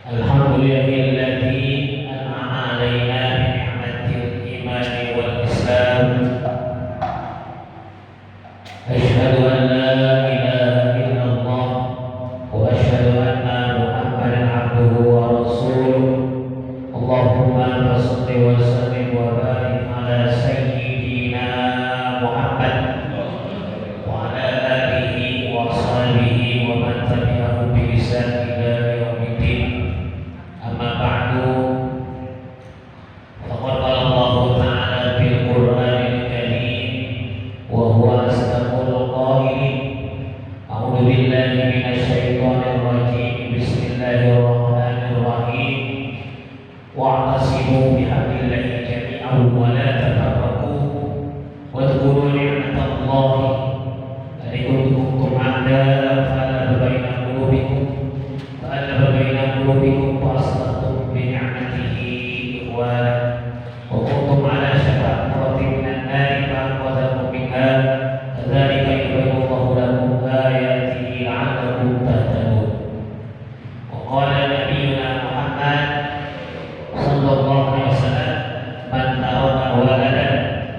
Alhamdulillahilladzi an'ama 'alaina bi ni'matil imani wal islam. Asyhadu an la ilaha illallah wa asyhadu anna Muhammadan 'abduhu wa rasuluh. Allahumma shalli wa sallim wa barik ala sayyidina Muhammad wa ala alihi wa sahbihi wa man tabi'ahum bi ihsan ila yaumiddin. Amma ba'du. Faqad qala Allah ta'ala fil Qur'anil Karim wa huwa asdaqul qailin. A'udzu billahi minasy syaithanir rajim. Bismillahirrahmanirrahim. Wa'tasimu bihablillahi jami'an wa la tafarraqu. Wadhkuru ni'matallahi alaikum kuntum a'daa fa'alafa baina qulubikum فأصلحتم بنعمته إخوانا وكنتم على شفا حفرة من النار فأنقذكم منها كذلك يبين الله لكم آياته لعلكم تهتدون. وقال نبينا محمد صلى الله عليه وسلم من ترك ولدا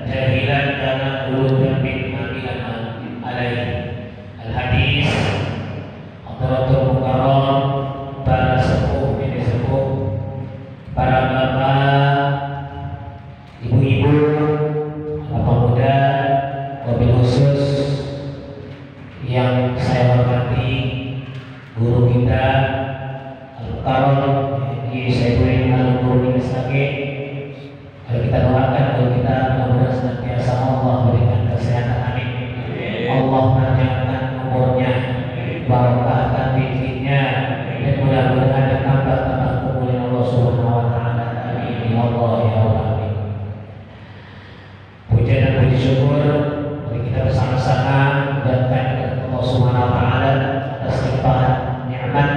جاهلا كان كل ذنب عاملا عليه. Al-Hadis Hadratul Mukarram, para sepuh, ini sepuh, para bapak, ibu-ibu, bapak muda, wabil khusus yang saya hormati guru kita Al-Mukarram di Sayyidul Al-Qur'an Al-Sage. Kita doakan untuk kita mudah-mudahan senantiasa Allah berikan kesehatan, amin. Allah panjangkan umurnya, barokahkan rezekinya, dan mudah-mudahan tambah kemuliaan Allah Subhanahu wa taala. Amin ya Allah ya Rabbal. Puja dan puji syukur mari kita bersama-sama mendatangkan Allah Subhanahu wa taala atas limpahan nikmat,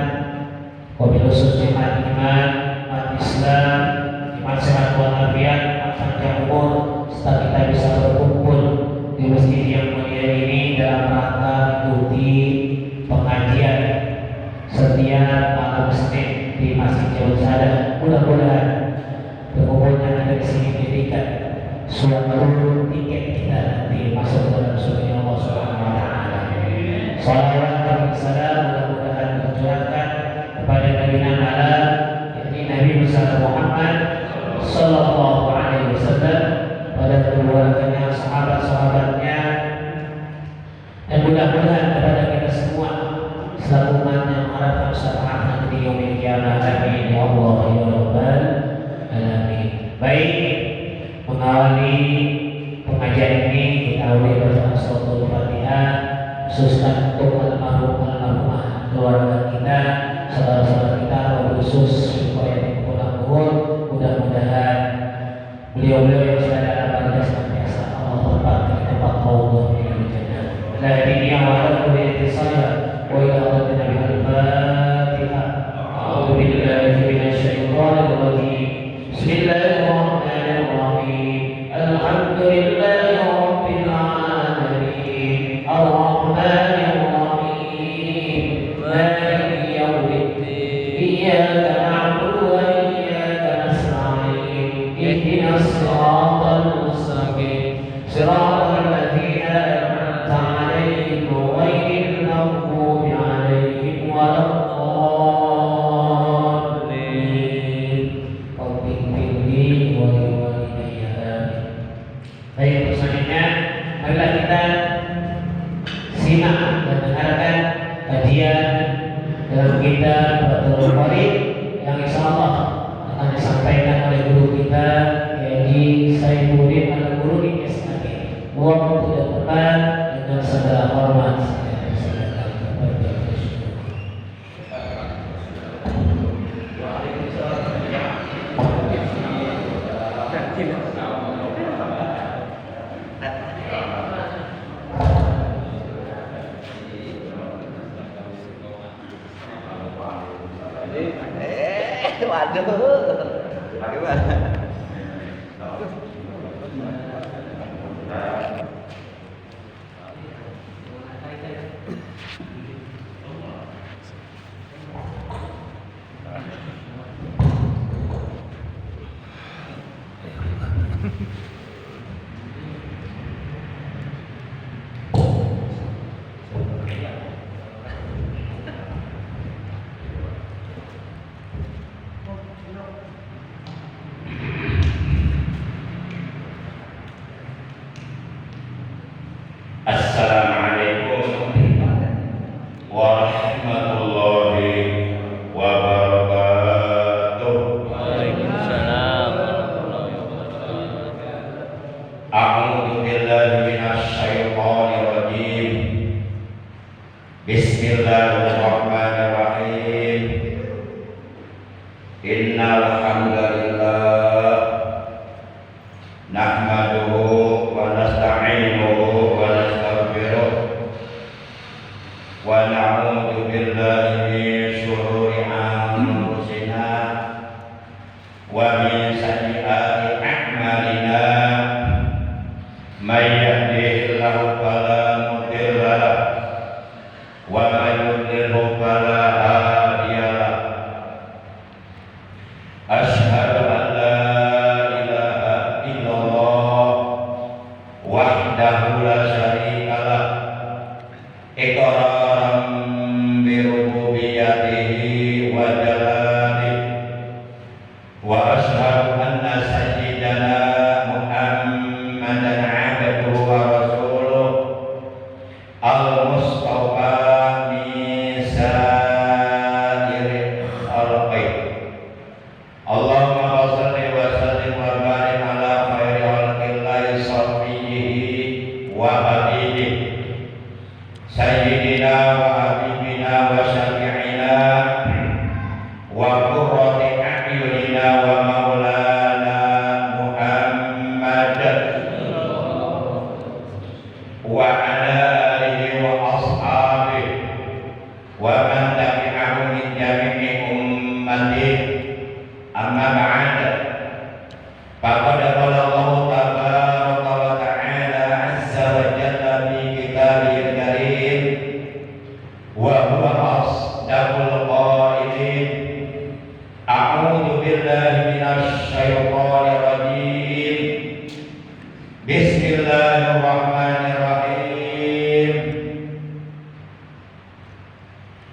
wabil khusus nikmat iman, nikmat Islam, nikmat sehat walafiat, nikmat panjang umur, serta kita bisa berkumpul di masjid yang mulia ini dalam rangka mengikuti pengajian setiap malam Senin di Masjid Jawa Sada. Mudah-mudahan berkumpulnya ada di sini menjadikan suatu tiket kita nanti masuk dalam surga Allah Subhanahu wa taala. Salawat dan salam mudah-mudahan tercurahkan kepada Nabi Alam, yakni Nabi Muhammad sallallahu alaihi wasallam, pada keluarganya, sahabat-sahabatnya, dan mudah-mudahan kepada kita semua selalu umat yang mengharapkan syafaat di yaumil qiyamah. Amin ya Allah ya Rabbal alamin. Baik, mengawali pengajian ini kita awali bacaan suratul Fatihah khususkan untuk almarhumah keluarga kita, saudara-saudara kita, khusus supaya dipulang luhur. Mudah-mudahan beliau-beliau yang sudah dalam barzah senantiasa Allah tempatkan di tempat maudhuh minal jannah. La dunya wa la kulli saya wa ila rabbina bil Fatihah. A'udzu billahi minasy syaithanir rajim. Bismillahirrahmanirrahim. Alhamdulillahi rabbil alamin. Ar-Rahmanir Rahim. Maliki yaumiddin. Iyyaka na'budu wa iyyaka nasta'in. Ihdinas siratal mustaqim. Siratal ladzina an'amta 'alaihim ghairil maghdubi 'alaihim waladdallin. Rabbi ighfirli wa liwalidayya. Baik, selanjutnya marilah kita simak dan dengarkan kajian dalam kitab Fathul Qorib yang insyaallah akan disampaikan oleh guru kita Haji Saifuddin Al-Qurani SAG. Mohon tidak tepat dengan segala hormat. Waduh, bagaimana? Assalamualaikum warahmatullahi wabarakatuh. Waalaikumsalam warahmatullahi wabarakatuh. A'udzu billahi minasy syaithanir rajim. Bismillahirrahmanirrahim. Innal hamdalillah nahmaduhu wa nasta'inuhu wa nastaghfiruh wa na'udzu billahi min syururi anfusina wa min sayyiati a'malina may yahdihillahu fala mudilla lahu wa may yudlilhu fala hadiya lahu. Asyhadu an la ilaha illallah wahdahu la syarika lah iqraran bi rububiyyatihi wa jalalihi wa asyhadu anna sayyidana Muhammadan abduhu wa rasuluh al-mustafa min sa'iri khalqi. Allahumma shalli wa sallim wa barik ala khairi khalqillahi safiyyihi wa habibihi sayyidina wa habibina wa syafi'ina wa qurrati a'yunina wa maulana Muhammad wa ala alihi wa ashabihi wa man tabi'ahum min jami'i ummatihi. Amma ba'd. Faqad qala Allah tabaraka wa ta'ala azza wa jalla fi kitabihil karim wa huwa asdaqul qailin. A'udzu billahi minasy syaithanir rajim. Bismillahirrahmanirrahim.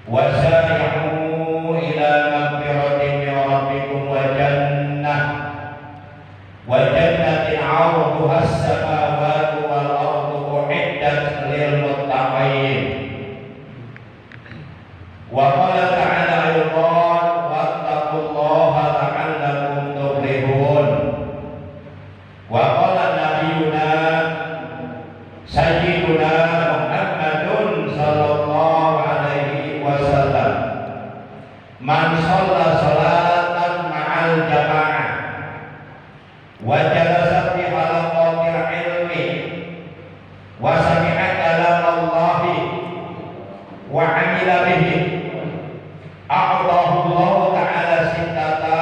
Wa sari'u ila maghfiratin min rabbikum wa jannatin 'arduha as-samawati wal ardu u'iddat lil muttaqin. Wa qala ta'ala aydan wattaqullaha la'allakum tuflihun. Wa qala nabiyyuna sayyiduna Muhammadun sallallahu alaihi wasallam man shalla salatan ma'al jama'ah wa jalasa fi halaqatil ilmi wa sami'a kalam Allahi wa 'amila bihi a'tahu Allah ta'ala sittata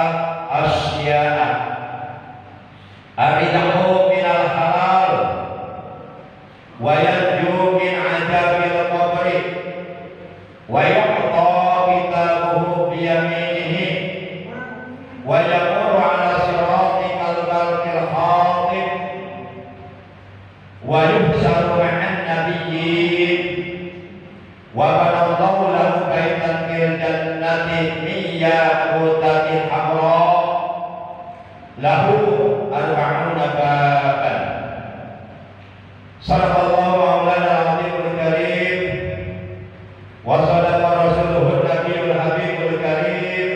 asya'a abidahu minal halal wa yanju min 'adzabil qabri wa yu'ta kitabuhu bi yaminihi wa yamurru 'ala siratikal barqil khatib wa yuhsaru ma'an nabiyyin wa banallahu lahu baitan fil jannati min yaqutatin hamra lahu arba'una baban. Sadaqallahu maulana al-azimul karim wa sadaqa rasuluhu nabiyul habibul karim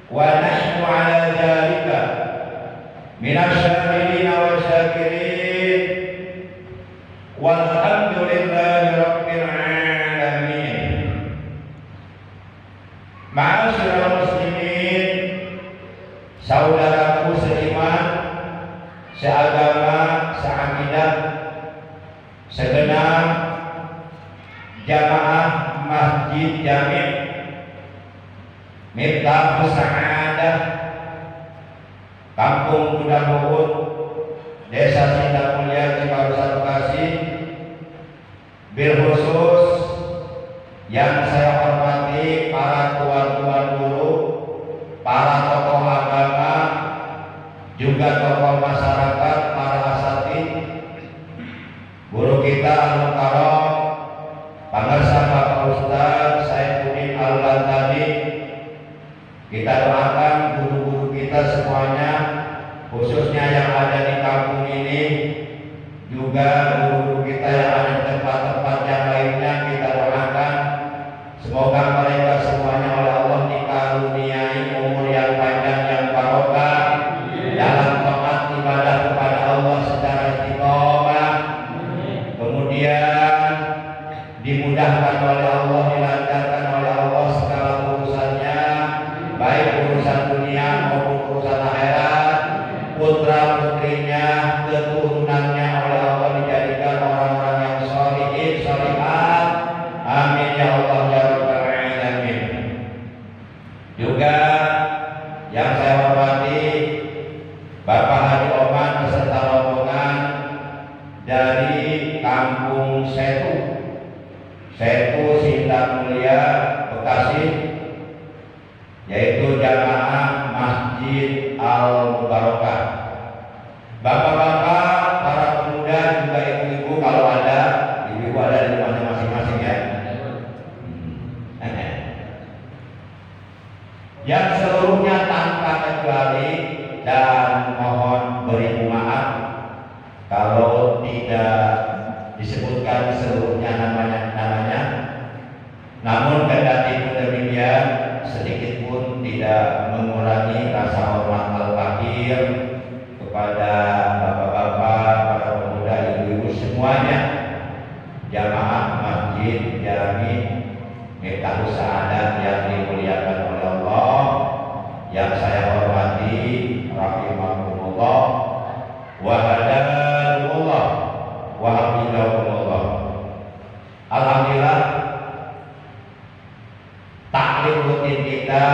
wa nahnu ala dhalika minasyahidin wa syakirin walhamdulillahi rabbil alamin. Ma'asyiral muslimin, saudaraku seiman, seagama, seakidah, segenap jamaah Masjid Jami' Miftahus Sa'adah, Kampung Kuda Muhud, Desa Sinta Mulia, Ciparusa, Bekasi. Bil khusus yang saya hormati para tuan-tuan guru, para tokoh agama, juga tokoh masyarakat Kita doakan guru-guru kita semuanya, khususnya yang ada di kampung ini, juga guru-guru kita yang ada di tempat-tempat yang lainnya. Kita doakan semoga mereka semuanya oleh Allah dikaruniai umur yang panjang yang barokah dalam taat ibadah kepada Allah secara istiqomah. Kemudian dimudahkan oleh Allah, dilancarkan oleh Allah segala urusannya, baik urusan dunia maupun urusan akhirat. Putra putrinya, keturunannya oleh Allah dijadikan orang-orang yang sholihin, sholihat. Amin ya Allah ya rabbal alamin. Juga yang saya hormati Bapak Haji Oman beserta rombongan dari Kampung Setu Sindang Mulia Bekasi, yaitu jamaah Masjid Al-Mubarakah. Bapak-bapak, para pemuda, juga ibu-ibu, kalau ada ibu-ibu ada di rumahnya masing-masing ya. Yang seluruhnya tanpa kecuali, dan mohon beri maaf kalau tidak disebutkan seluruhnya namanya. Namun kendati pun demikian, sedikit pun tidak mengurangi rasa hormat al-fakir kepada bapak-bapak, para pemuda, ibu-ibu semuanya, jamaah Masjid Jami Miftahus Sa'adat yang dimuliakan oleh Allah, yang saya hormati rahimakumullah wa hadakumullah wa hafizakumullah. Alhamdulillah, taklim rutin kita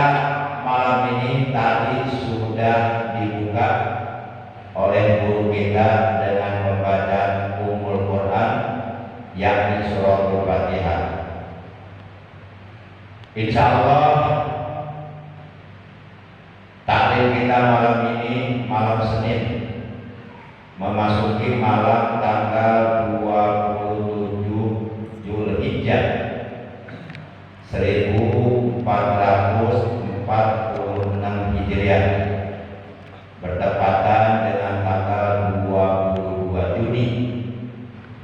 malam ini tadi sudah dibuka oleh guru kita dengan pembacaan Ummul Quran, yakni suratul Fatihah. Insya Allah taklim kita malam ini malam Senin, memasuki malam tanggal 27 Zulhijjah 1446 Hijriah, bertepatan dengan tanggal 22 Juni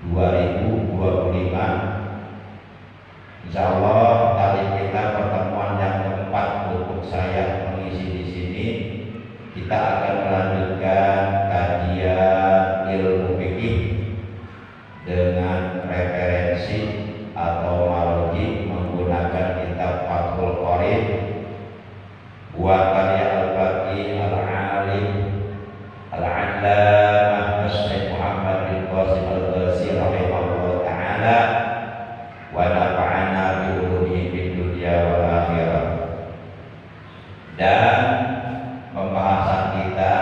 2025. Insya Allah tadi kita pertemuan yang keempat untuk saya mengisi di sini. Kita akan melanjutkan kajian ilmu fikih dengan referensi atau marji menggunakan kitab Fathul Qorib buatan Al-Faqih Al-Alim Al-Allamah Syekh Muhammad bin Qasim Al-Ghazi rahimahullah ta'ala, wa nafa'ana bi ulumihi fid dunya wal akhirah. Dan pembahasan kita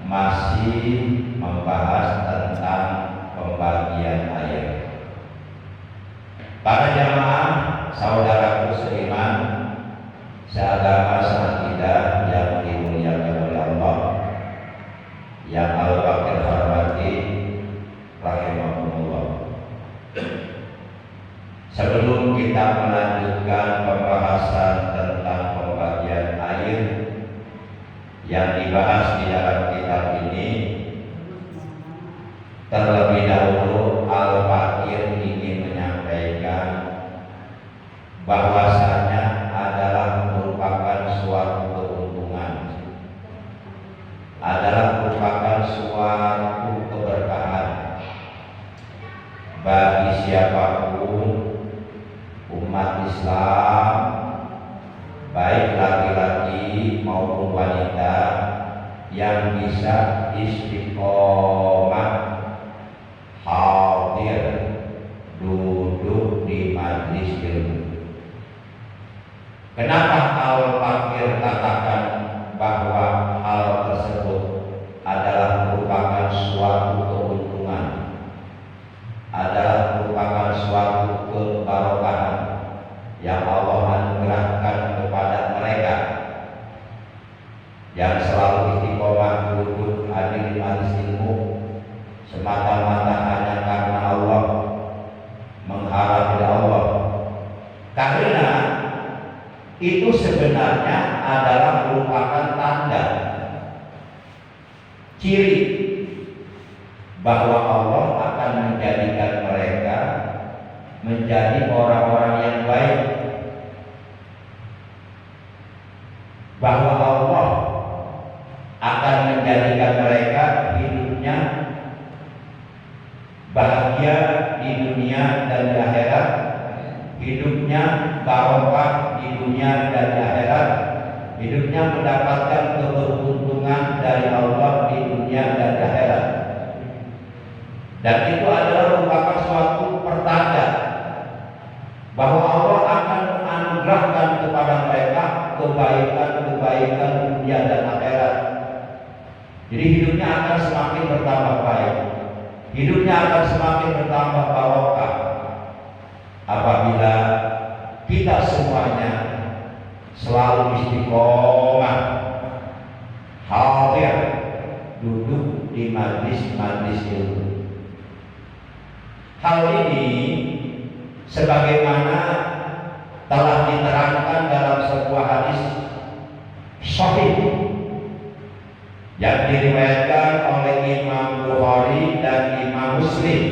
masih membahas tentang pembagian air. Para jamaah, saudaraku seiman, seagama seatidah yang dimuliakan oleh Allah, yang al-fakir hormati rahimahumullah. Sebelum kita melanjutkan pembahasan tentang pembagian air yang dibahas di dalam kitab ini, terlebih dahulu al-fakir ingin menyampaikan bahwasanya adalah merupakan suatu keuntungan, adalah merupakan suatu keberkahan bagi siapapun umat Islam, baik laki-laki maupun wanita, yang bisa istiqomah hadir duduk di majlis ilmu. Kenapa al-fakir katakan bahwa hal tersebut adalah merupakan suatu keuntungan, adalah merupakan suatu kebarokahan yang Allah anugerahkan kepada mereka yang selalu istiqomah duduk hadir di majlis ilmu semata-mata hanya karena Allah, mengharap dari Allah. Karena itu sebenarnya adalah merupakan tanda ciri bahwa Allah akan menjadikan mereka menjadi orang-orang yang baik, bahwa Allah akan menjadikan mereka hidupnya bahagia di dunia dan di akhirat, hidupnya barokah di dunia dan di akhirat, hidupnya mendapatkan keberuntungan dari Allah di dunia dan di akhirat. Dan itu adalah merupakan suatu pertanda bahwa Allah akan menganugerahkan kepada mereka kebaikan-kebaikan dunia dan akhirat. Jadi hidupnya akan semakin bertambah baik, hidupnya akan semakin bertambah barokah apabila kita semuanya selalu istiqomah hadir duduk di majlis-majlis ilmu. Hal ini sebagaimana telah diterangkan dalam sebuah hadis sahih yang diriwayatkan oleh Imam Bukhari dan Imam Muslim.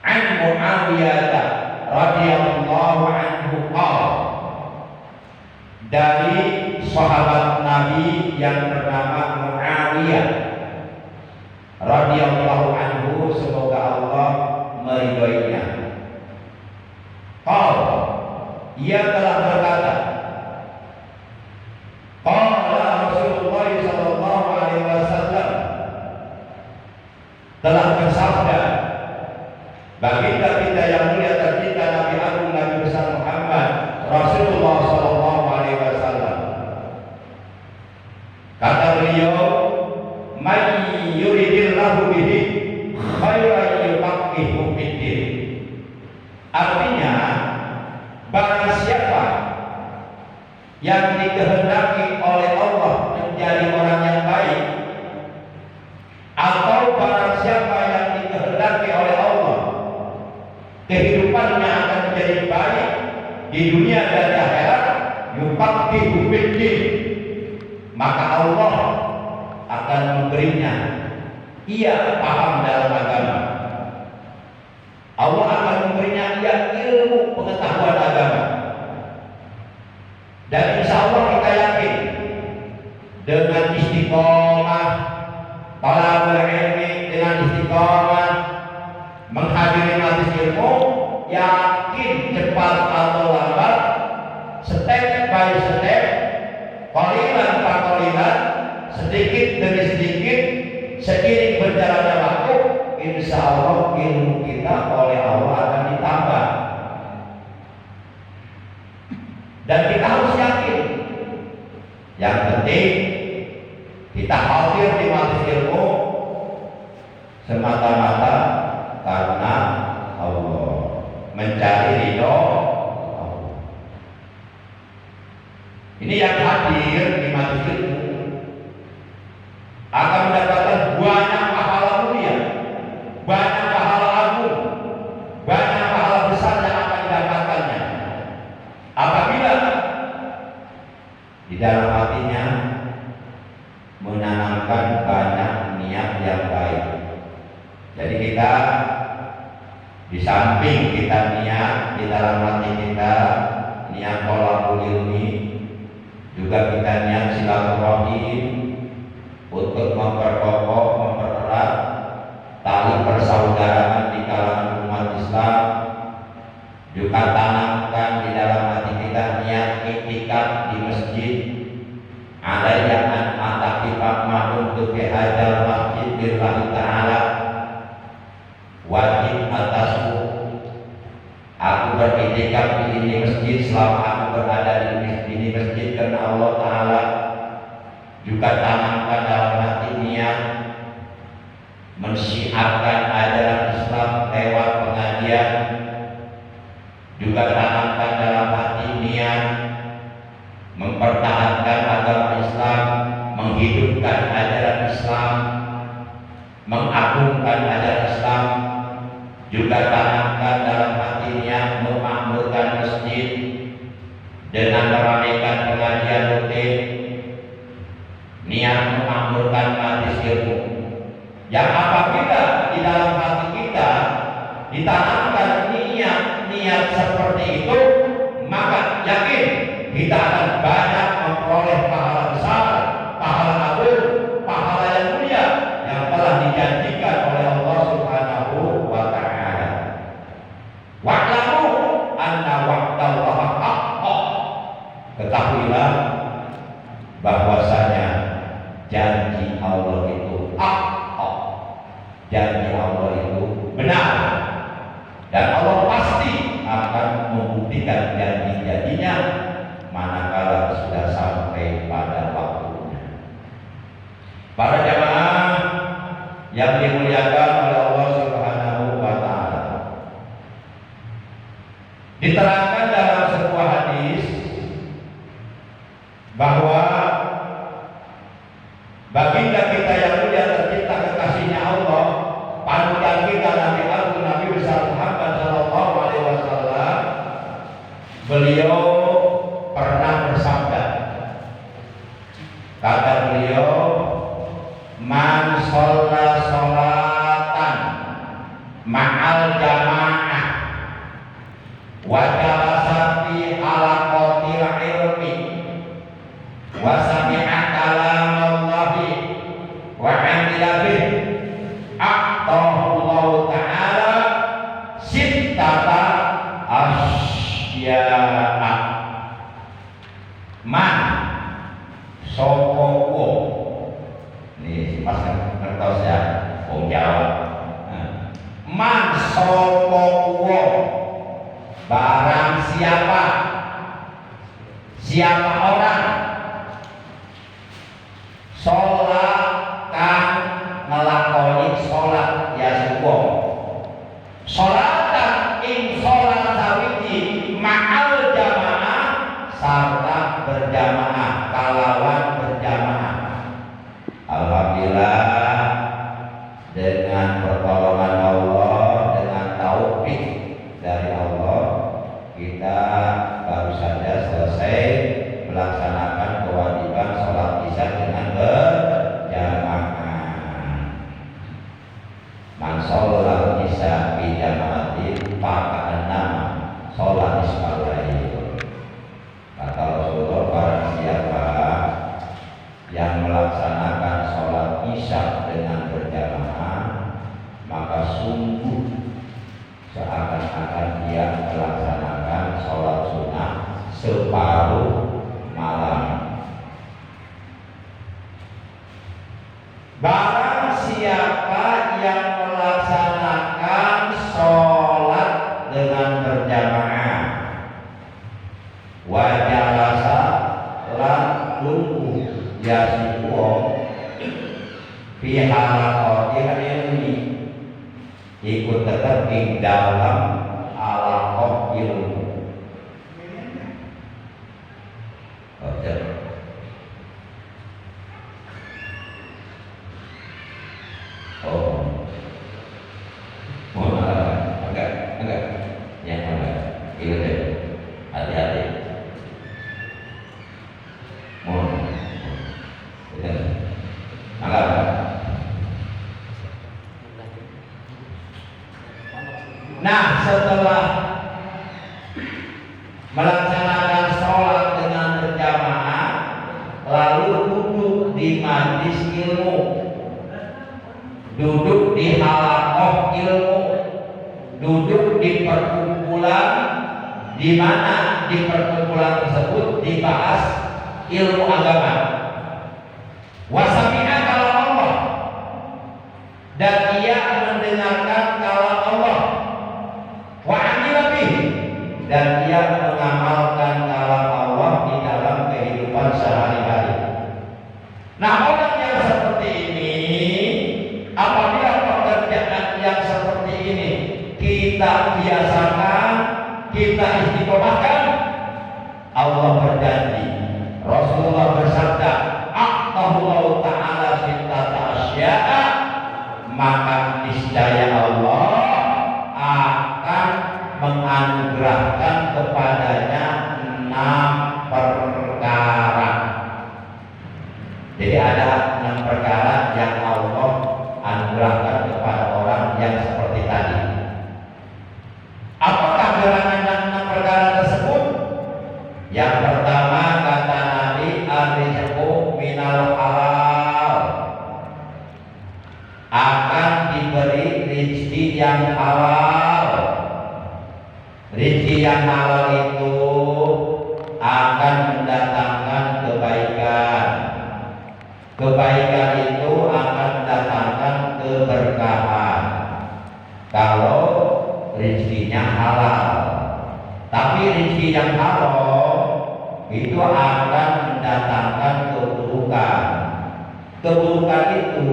An Muawiyah radhiyallahu anhu qala, dari sahabat Nabi yang bernama Muawiyah radhiyallahu anhu, semoga Allah meridhoinya. Qala, ia telah berkata, qala Rasulullah sallallahu alaihi wasallam, telah bersabda baginda kita yang mulia tercinta Nabi Agung Nabi besar Muhammad Rasulullah sallallahu alaihi wasallam, kata beliau, may yuridillahu bihi khairan yufaqihu fiddin. Artinya, barang siapa yang dikehendaki oleh Allah menjadi orang yang baik, atau barang siapa yang dikehendaki oleh Allah kehidupannya akan menjadi baik di dunia dan di akhirat, yufaqihu fiddin, maka Allah akan memberinya ia paham dalam agama. Allah akan memberinya ia ilmu pengetahuan agama. Dan insya Allah kita yakin dengan istiqomah talabul ilmi, dengan istiqomah menghadiri majelis ilmu, yakin cepat atau lambat, step by step, qalilan fa qalilan, sedikit demi sedikit, seiring berjalannya waktu, insya Allah ilmu kita oleh Allah akan ditambah. Dan kita harus yakin, yang penting kita hadir di majelis ilmu semata-mata karena Allah, mencari ridho Allah. Ini yang hadir di majelis ilmu akan mendapatkan banyak pahala mulia, banyak pahala agung, banyak pahala besar yang akan didapatkannya apabila di dalam hatinya menanamkan banyak niat yang baik. Jadi kita di samping kita niat di dalam hati kita niat thalabul ilmi, juga kita niat silaturahim untuk memperkokoh, mempererat tali persaudaraan di kalangan umat Islam. Juga tanamkan di dalam hati kita niat iktikaf di masjid, adanya an atakifah untuk bihadal masjid billahi ta'ala, wajib atasku aku beriktikaf di ini masjid selama aku berada di ini masjid karena Allah Ta'ala. Juga tanamkan dalam hati niat mensyiarkan ajaran Islam lewat pengajian. Juga tanamkan dalam hati niat mempertahankan agama Islam, menghidupkan ajaran Islam, mengagungkan ajaran Islam. Juga tanamkan dalam hati niat memakmurkan masjid, dengan meramaikan pengajian rutin, niat memakmurkan majelis ilmu yang apabila di dalam hati kita ditanamkan niat seperti itu, maka yakin kita akan banyak memperoleh pahala besar, pahala agung, pahala yang mulia yang telah dijanjikan oleh Allah Subhanahu wa ta'ala. Wa'lamu anna wa'dallahi haqq. Ketahuilah bahwasanya janji Allah itu haqq. Janji Allah itu benar. Dan Allah pasti akan membuktikan janji-janjinya manakala sudah sampai pada waktunya. Para jamaah yang dimuliakan oleh Allah Subhanahu wa ta'ala, diterangkan dalam sebuah hadis bahwa baginda kita yang mulia tercipta kekasihnya Allah, panutan kita Nabi Agung Nabi besar Muhammad sallallahu alaihi wasallam, beliau pernah bersabda, kata beliau, man sholla sholatan ma'al jamaah wa jalasa fi halaqatil ilmi wa sami'a kalamallahi wa 'amila bih, Allah ta'ala sittata asya'a. Man sapa wong, nih Mas ngertos ya, wong Jawa. Man sapa wong, barang siapa, siapa orang, sholat kang ngelakoni sholat ya wong, sholatan ing sholat sawiji ma'al jamaah sarta berjamaah, kalawan berjamaah. Alhamdulillah, dengan pertolongan Allah, dengan taufik dari Allah, kita baru saja selesai melaksanakan kewajiban sholat isya dengan berjamaah. Man sholat isya bi jamaatin faka'annama sholat isfal lail. Kata Rasulullah, barang siapa yang melaksanakan sholat isya dengan berjamaah, maka sungguh seakan-akan dia melaksanakan sholat sunnah separuh malam. Barang siapa yang melaksanakan sholat dengan berjamaah, wajalasa lan lungguh yasiwo fihalaqatil ilmi, ikut tetap di dalam halaqah ilmu. Nah, setelah melaksanakan sholat dengan berjamaah, lalu duduk di majlis ilmu, duduk di halaqah ilmu, duduk di perkumpulan, di mana di perkumpulan tersebut dibahas ilmu agama. Wasami'a kalam Allah, dan ia mendengarkan kalam Allah. Wa 'amila bih, dan ia mengamalkan kalam Allah di dalam kehidupan sehari-hari. Nah, orang yang seperti ini, apabila pekerjaan yang seperti ini kita biasakan, kita istiqomahkan, Allah berjanji, Rasulullah bersabda, Allah Ta'ala Yang pertama kata Nabi, ar-rizqu minal halal, akan diberi rezeki yang halal. Rezeki yang halal itu akan mendatangkan kebaikan. Kebaikan itu akan mendatangkan keberkahan kalau rezekinya halal. Tapi rezeki yang haram itu akan mendatangkan keburukan. Keburukan itu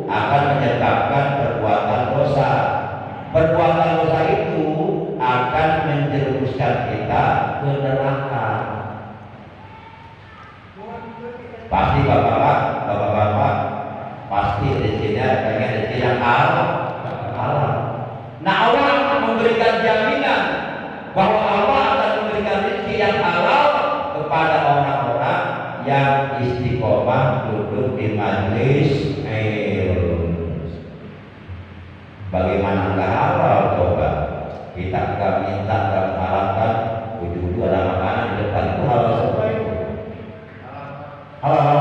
akan menyebabkan perbuatan dosa. Perbuatan dosa itu akan menjerumuskan kita ke neraka. Pasti bapak-bapak pasti rezekinya pengen rezeki yang halal. Nah, Allah memberikan jaminan bahwa Allah akan memberikan rezeki yang halal kepada orang-orang yang istiqomah duduk di majelis ilmu. Bagaimana nggak halal coba? Kita nggak minta, nggak mengharapkan ujung-ujung ada makanan di depan itu halal semua itu. Halal.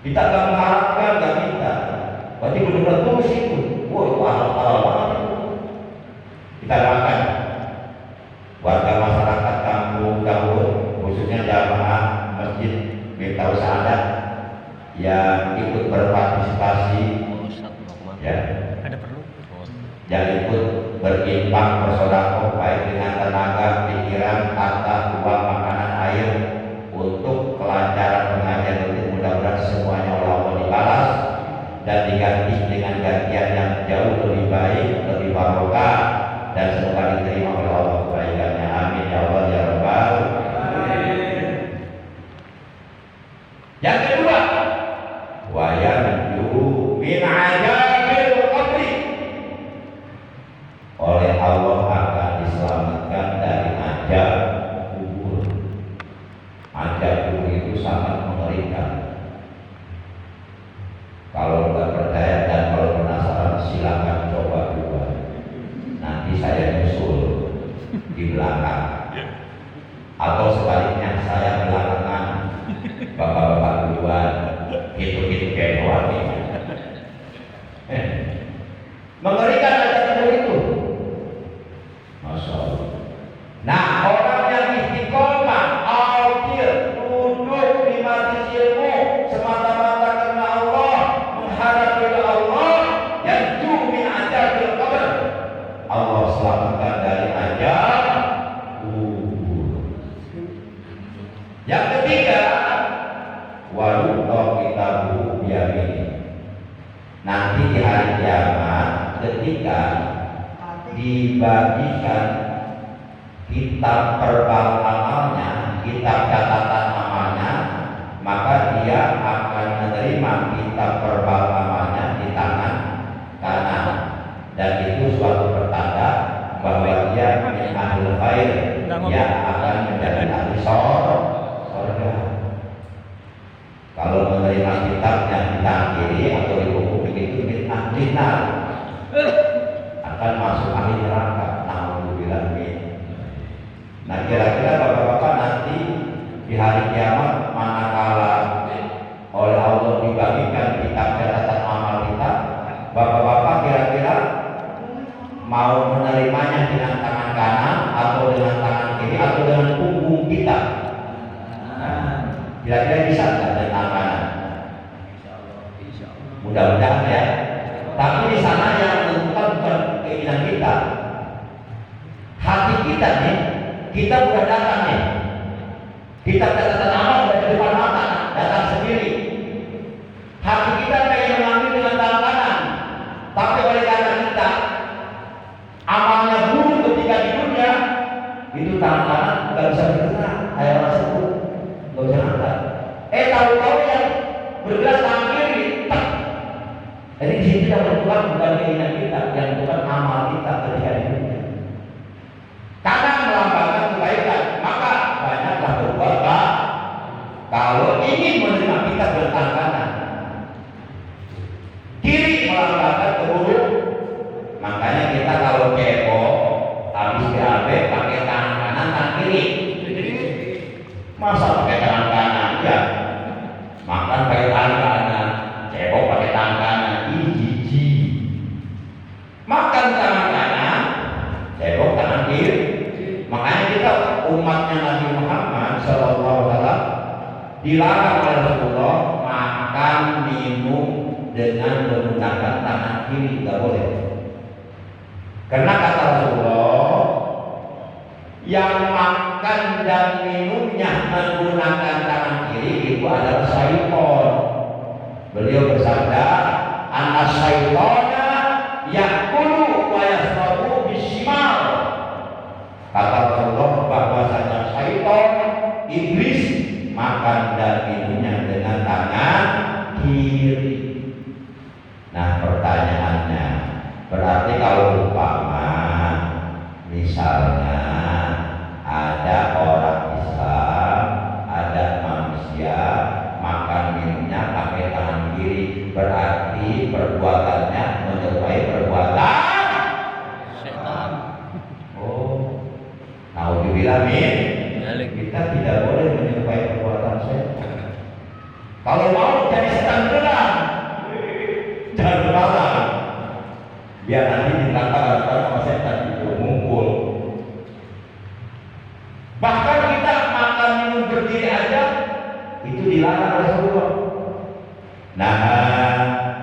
Kita nggak mengharapkan, nggak minta. Berarti benar-benar tulus itu. Wah, itu halal banget itu. Kita doakan warga masyarakat kampung Dawud, khususnya jamaah Masjid Miftahul Saadat yang ikut berpartisipasi, ya, yang ikut berinfak bersedekah baik dengan tenaga, pikiran, harta, uang, makanan, air untuk kelancaran pengajian ini. Mudah-mudahan semuanya oleh Allah dibalas dan diganti dengan gantian yang jauh lebih baik, lebih barokah, dan semoga diterima oleh Allah kebaikannya. Amin ya Allah ya Rabbal alamin. Yang kedua, wa yanju min ajabil qabri, oleh Allah akan diselamatkan dari azab kubur. Azab kubur itu sangat mengerikan. Kalau nggak percaya dan kalau penasaran, silakan coba dua. Nanti saya nyusul di belakang, atau sebaliknya saya belakangan, bapak-bapak duluan, gitu kayak doang ini. Mengerikan azab kubur itu, masya Allah. Nah, orang yang istiqomah, aukir, duduk di majelis ilmu semata-mata karena Allah, menghadap ridha Allah, yang min azabil qabr, Allah selamatkan dari azab kubur. Yang ketiga, waluqa kitabuhu biyamini. Nanti di hari kiamat ketika dibagikan kitab perbal amalnya, kitab catatan amalnya, maka dia akan menerima kitab perbal amalnya di tangan kanan, dan itu suatu pertanda bahwa dia min ahlul khair, dia akan menjadi ahli surga. Kalau menerima kitabnya di tangan kiri atau di buku itu min ahli nar, akan masuk ahli neraka. Nauzubillah min. Nah, kira-kira bapak-bapak nanti di hari kiamat manakala oleh Allah dibagikan kitab catatan amal kita, bapak-bapak kira-kira mau menerimanya dengan tangan kanan atau dengan tangan kiri atau dengan punggung kita? Nah, kira-kira bisa nggak dengan tangan kanan? Mudah-mudahan ya. Tapi di sana yang menentukan bukan keinginan kita, hati kita nih. Kita bukan datang nih, kita catatan amal udah di depan mata, datang sendiri. Hati kita pengen mengambil dengan tangan kanan, tapi oleh karena kita amalnya buruk ketika di dunia, itu tangan kanan nggak bisa bergerak, kayak orang sebut, nggak bisa angkat. Tahu-tahu yang bergerak tangan kiri, tak. Jadi di sini yang menentukan bukan keinginan kita, yang menentukan amal kita ketika di dunia. Kanan melambangkan kebaikan, maka banyaklah berbuat baik. Kalau ingin menerima kita bertangan kanan, kiri melambangkan keburukan. Makanya kita kalau kepo habis BAB baik pakai tangan kanan, tangan kiri. Masa pakai tangan kanan? Ya, makan pakai tangan kanan, cebok pakai tangan kanan. Ih, jijik. Makan tangan kanan, cebok tangan kiri. Makanya kita umatnya Nabi Muhammad SAW dilarang oleh Rasulullah makan minum dengan menggunakan tangan kiri, tidak boleh. Karena kata Rasulullah, yang makan dan minumnya menggunakan tangan kiri itu adalah syaitan. Beliau bersabda, "Anna syaitana yakulu wa yashrabu bishimal." Kata Rasulullah bahwasanya syaitan, iblis makan dan minumnya dengan tangan kiri. Nah, pertanyaannya, berarti kalau umpama misalnya ada orang Islam, ada manusia makan minumnya pakai tangan kiri, berarti perbuatannya menyerupai perbuatan Setan. oh, naudzubillah min. Kita tidak boleh menyerupai perbuatan setan. Kalau mau jadi setan beneran, jangan bermalam. Biar nanti ditangkap sama setan itu ngumpul. Bahkan kita makan minum berdiri aja itu dilarang oleh Rasulullah. Nah,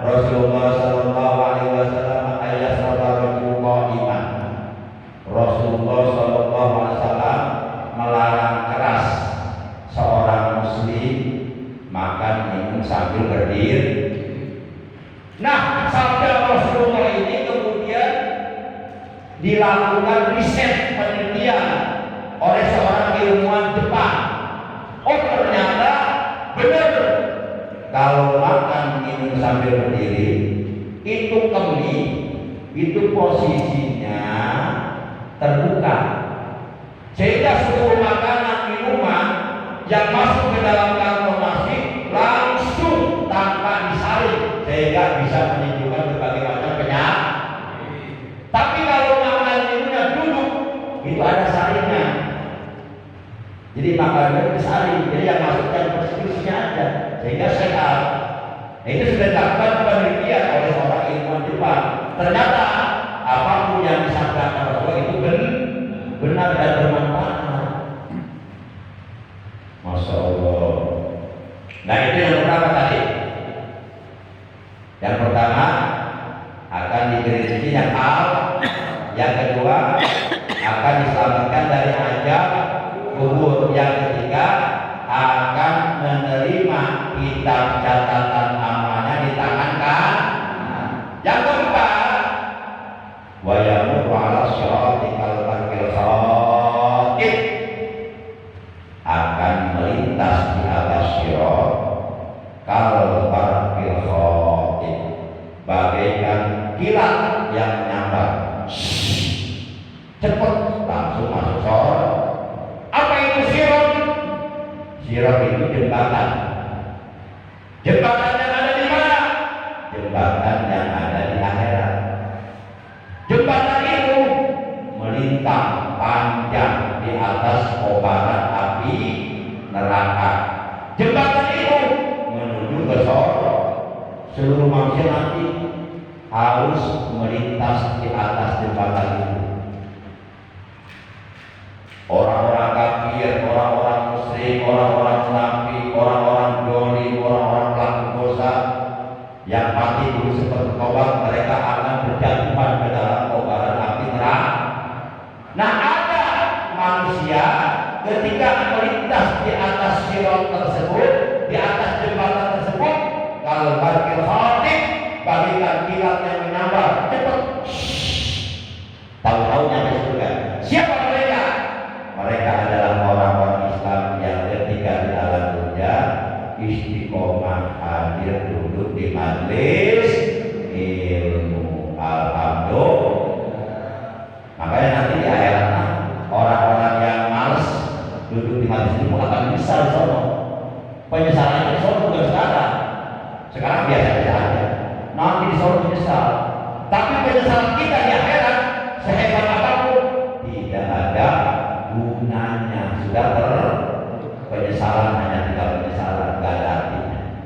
Rasulullah Shallallahu Alaihi Wasallam ayat Rasulullah iman. Rasulullah Shallallahu Alaihi Wasallam melarang keras seorang muslim makan minum sambil berdiri. Nah, sabda Rasulullah ini kemudian dilakukan riset penelitian oleh seorang ilmuwan Jepang. Oh, ternyata benar, kalau makan minum sambil berdiri itu kemih, itu posisinya terbuka, sehingga seluruh makanan minuman yang masuk ke dalam kantong nasi langsung tanpa disaring, sehingga bisa menimbulkan berbagai macam penyakit. Tapi kalau makanan minumnya duduk, itu ada saringnya. Jadi makanannya disaring, jadi yang masuk yang persisinya aja, sehingga sehat. Nah, itu sudah dilakukan penelitian oleh seorang ilmuwan Jepang. Ternyata apapun yang disampaikan Rasulullah itu benar dan bermanfaat. Masya Allah. Nah, itu yang pertama tadi. Yang pertama akan diberi rezeki yang halal. Yang kedua akan diselamatkan dari azab kubur. Yang ketiga akan menerima kitab catatan amalnya di tangan kanan. Yang keempat, wa yamurru 'ala syiratikal barqil khatib, akan melintas di atas syirat kal barqil khatib, bagaikan kilat yang menyambar, cepat langsung masuk syirat. Apa itu syirat? Syirat itu jembatan. Jembatan yang ada di mana? Jembatan yang ada di akhirat. Jembatan itu melintang panjang di atas kobaran api neraka. Jembatan itu menuju ke surga. Seluruh manusia nanti harus melintas di atas jembatan itu. Orang-orang kafir, orang-orang musyrik, orang-orang munafik, orang-orang dolim, orang-orang pelaku dosa yang mati dulu seperti tobat, mereka akan berjatuhan ke dalam kobaran api neraka. Nah, ada manusia ketika melintas di atas sirot tersebut, di atas jembatan tersebut, kalau barqil khatib, bagaikan kilat yang menyambar, cepat, tahu-tahu nyampe surga. Siapa mereka? Mereka adalah orang-orang Islam yang ketika di alam dunia istiqomah hadir duduk di majelis ilmu. Alhamdulillah. Makanya nanti di akhirat orang-orang yang malas duduk di majelis ilmu akan menyesal di sana. Penyesalannya di sana bukan sekarang. Sekarang biasa-biasa aja. Nanti di sana menyesal. sudah penyesalan hanya tinggal penyesalan, gak ada artinya.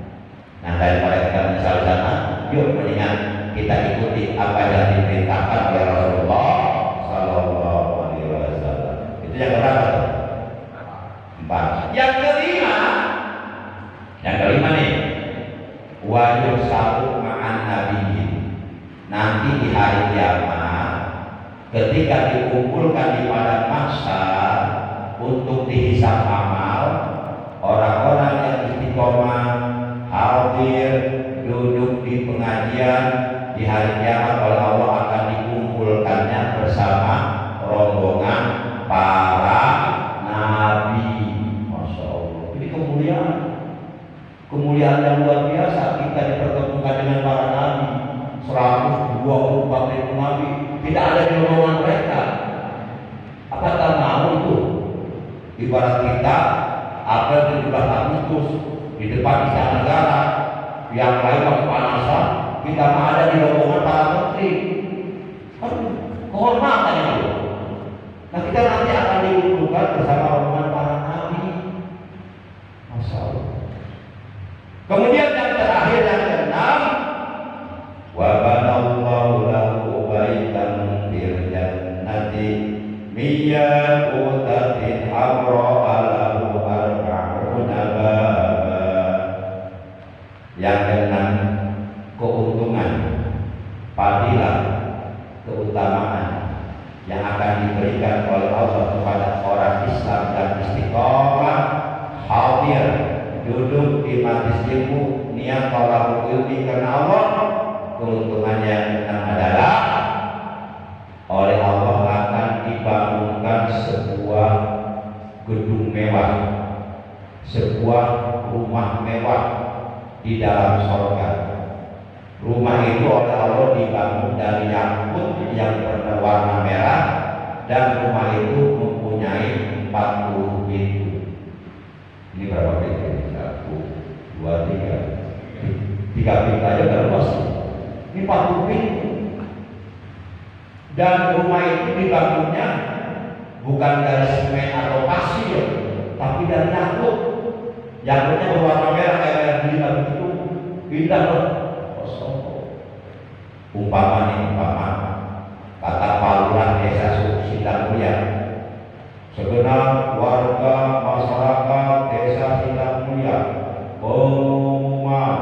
Nah daripada kita menyesal sana, yuk mendingan kita ikuti apa yang diperintahkan oleh Rasulullah Sallallahu Alaihi Wasallam. Itu yang berapa tuh? 4. Yang kelima nih, wajib sabu ma'an nabiyyin. Nanti di hari kiamat, ketika dikumpulkan di padang mahsyar untuk dihisab amal, orang-orang yang istiqomah hadir duduk di pengajian di hari kiamat oleh Allah akan dikumpulkannya bersama rombongan para nabi. Masya Allah, ini kemuliaan yang luar biasa. Kita dipertemukan dengan para nabi, 124.000 nabi, tidak ada di rombongan mereka. Apakah mau itu? Ibarat kita apel 17 Agustus di depan Istana Negara, yang lain kepanasan, kita mah ada di rombongan para menteri. Kehormatan itu. Nah kita nanti akan dikumpulkan bersama rombongan para nabi. Masya Allah. Kemudian yang terakhir, yang keenam, wa banallahu lahu baitan fil jannati miyaqutatin hamra alahu arba'una baba. Yang keenam, keuntungan, fadilah, keutamaan yang akan diberikan oleh Allah kepada orang Islam dan istiqomah hadir duduk di majelis ilmu, niat thalabul ilmi karena Allah. Keuntungan yang keenam adalah oleh Allah akan dibangunkan sebuah gedung mewah, sebuah rumah mewah di dalam surga. Rumah itu oleh Allah dibangun dari yakut yang berwarna merah, dan rumah itu mempunyai 40 pintu. Ini berapa pintu? 1, 2, 3 pintu aja udah luas. Ini 40 pintu. Dan rumah itu dibangunnya bukan dari semen atau pasir, tapi dari yakut. Yakutnya berwarna merah kayak gila begitu, indah loh. Umpama kata Pak Lurah Desa Sindang Mulia, segenap warga masyarakat Desa Sindang Mulia, pengumuman,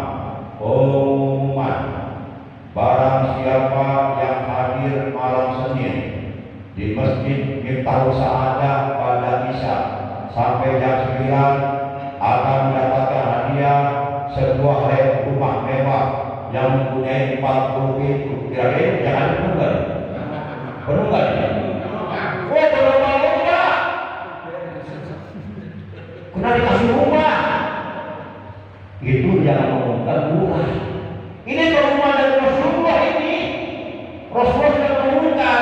barang siapa yang hadir malam Senin di Masjid Miftahul Sa'adah pada Isya sampai jam 9 akan mendapatkan hadiah sebuah rumah mewah yang mempunyai 40 pintu. Kira-kira jangan penuh nggak? Penuh nggak? Oh, berlomba-lomba. Kena dikasih rumah. Itu yang mengumumkan murah. Ini rumah dari Rasulullah ini. Rasulullah sudah mengumumkan,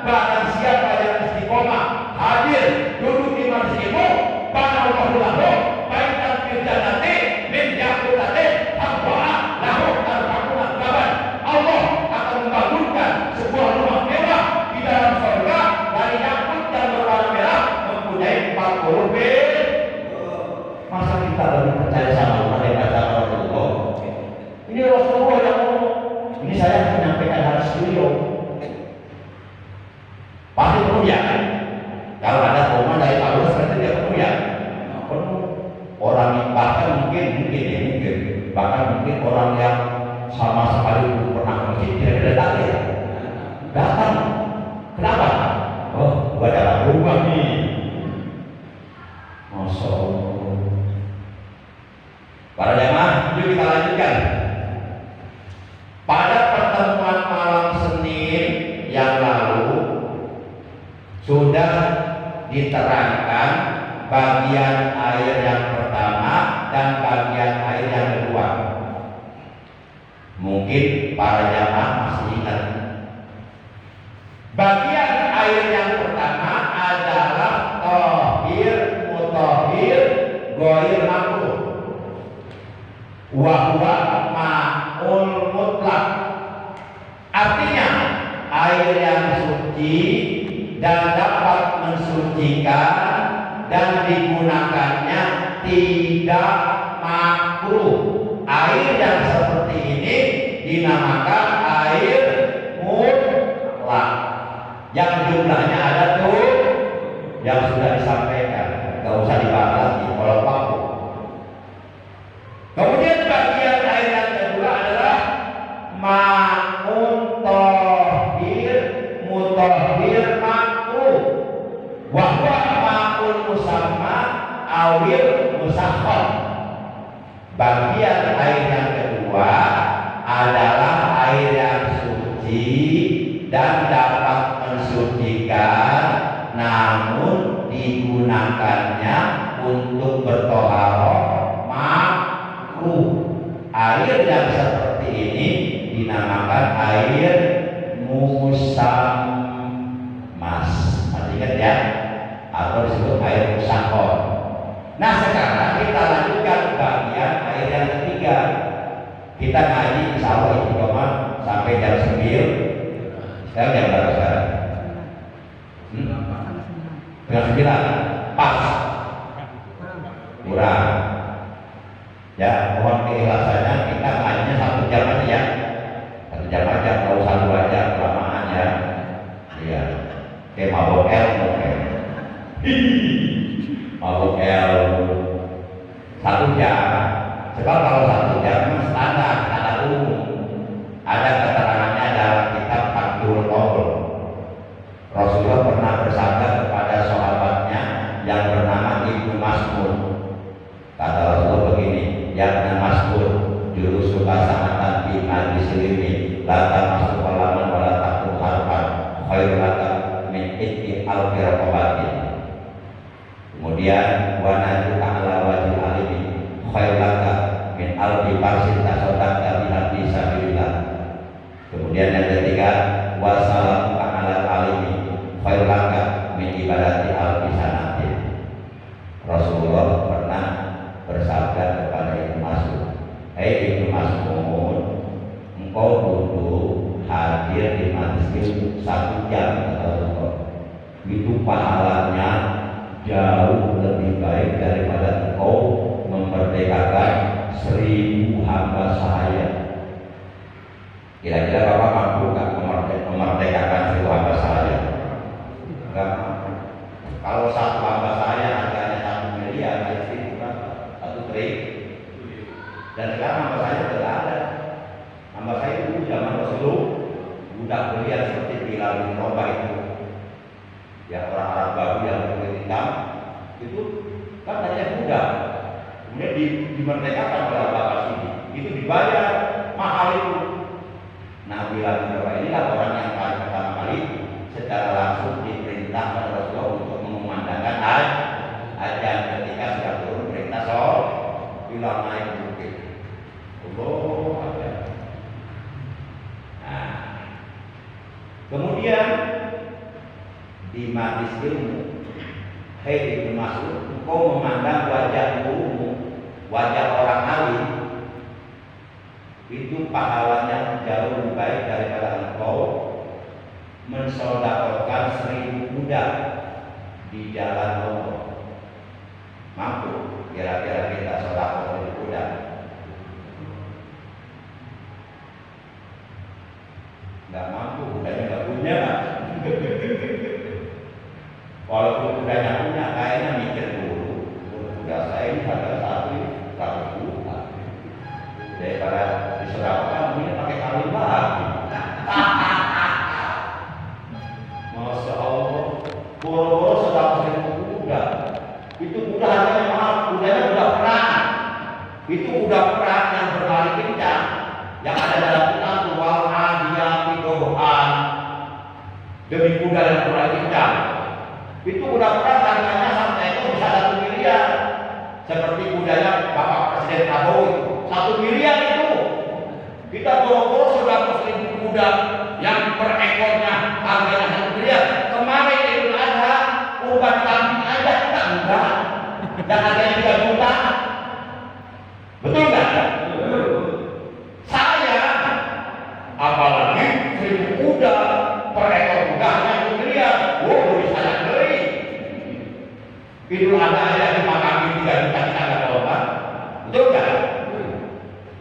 barang siapa yang istiqomah hadir duduk di majelis ilmu, banallahu lahu baitan fil jannati min yaqutatin hamra lahu arba'una baban. Allah akan membangunkan sebuah rumah mewah di dalam surga dari yakut yang berwarna merah, mempunyai 40 pintu. Masa kita lebih percaya sama Allah daripada Rasulullah? Ini Rasulullah yang ngomong. Ini saya menyampaikan hal beliau. Pasti penuh ya kan? Kalau ada komen dari Pak Lurah berarti dia penuh ya? Penuh. Orang yang bahkan mungkin orang yang sama sekali belum pernah ke masjid tidak datang ya? Datang. Kenapa? Oh, gua dapat rumah nih. Masya Allah. Para jamaah, yuk kita lanjutkan. Pada pertemuan malam Senin yang lalu sudah diterangkan bagian air yang pertama dan bagian air yang kedua. Mungkin para jamaah masih ingat. Bagian air yang pertama adalah tahir, mutahhir, ghair makruh. Wa huwa ma'ul mutlaq. Artinya air yang suci dan dapat mensucikan dan digunakannya tidak makruh. Air yang seperti ini dinamakan air mutlak. Yang jumlahnya ada tuh yang sudah disampaikan, nggak usah dibahas lagi kalau waktu. Kemudian bagian air yang kedua adalah ma'un tohir mutohir makruh. Wahwa ma'un musamma awil musakhkhar. Bagian air yang kedua adalah air yang suci dan dapat mensucikan, namun digunakannya untuk bertoharoh makruh. Air yang seperti ini dinamakan air musammas. Masih ingat ya? Atau disebut air musakhkhar. Nah, sekarang kita lanjutkan bagian air yang ketiga. Kita ngaji insya Allah istiqomah sampai jam 9. Sekarang jam berapa sekarang? Jam 9. Pas. Kurang. Ya, mohon keikhlasannya, kita ngajinya 1 jam aja ya. 1 jam aja, nggak usah 2 jam kelamaan ya. Iya. Kayak mabok ilmu kayak. Mabok ilmu 1 jam. Sebab kalau 1 jam memang standar umum. Ada keterangannya dalam kitab Fathul Qaul. Rasulullah pernah bersabda kepada sahabatnya yang bernama Ibnu Mas'ud. Kata Rasulullah begini, ya Ibnu Mas'ud, jurus suka sanatan di majlis ilmi, la masuk palaman wala takut harfan, khairul laka min itqi al-qirabatin. Kemudian wa naju ala wajil alimi, khairul laka min albi farsin tasodaka biha fisabilillah. Kemudian yang ketiga, wassalamu ala alimi khairul laka min ibadati albi sanatin. Rasulullah pernah bersabda kepada Ibnu Mas'ud, "Hei Ibnu Mas'ud, engkau duduk hadir di majelis 1 jam kata Rasulullah. Itu pahalanya jauh lebih baik daripada engkau memerdekakan 1000 hamba sahaya." Kira-kira Bapak mampu nggak memerdekakan 1000 hamba sahaya? Enggak mampu. Kalau 1 hamba sahaya harganya 1 miliar, itu berapa? 1 triliun. Dan sekarang hamba saya sudah ada. Hamba saya itu zaman Rasulullah budak belian seperti Bilal bin Rabah itu, ya orang Arab baru yang berkulit hitam itu kan hanya budak. Kemudian dimerdekakan oleh Bapak sini, itu dibayar mahal itu. Nah, Bilal bin Rabah inilah orang yang paling pertama kali secara langsung diperintah oleh Rasulullah untuk mengumandangkan ajan ketika sudah turun perintah sholat. Bilal naik bukit. Allah Akbar. Nah, kemudian di majlis ilmu, hei Ibnu Mas'ud, engkau memandang wajah gurumu, wajah orang alim, itu pahalanya jauh lebih baik daripada engkau mensodakokan 1000 budak di jalan Allah. Mampu kira-kira kita sodako 1000 budak? Nggak mampu, budaknya nggak punya. Walaupun budaknya punya, kayaknya mikir dulu, budak saya ini harga 100 juta. Daripada disodakokan, ini pakai kawin lagi. Masya Allah, boro-boro sedang 1000 budak. Itu budak harganya mahal, budaknya budak perang. Itu budak perang yang berlari kencang, yang ada dalam kitab wal adiyati dohan. Demi budak yang berlari kencang. Itu budak perang harganya sampai itu bisa 1 miliar. Seperti budaya Bapak Presiden Prabowo itu 1 miliar itu. Kita boro-boro sudah 1000 budak yang per ekornya harganya 1 miliar. Kemarin Idul Adha kurban kambing aja kita enggak. Dan harganya 3 juta. Betul nggak? Saya apalagi 1000 budak per ekor budaknya 1 miliar. Wow, bisa saya beli. Idul Adha aja cuma kambing 3 juta kita nggak korban, betul nggak?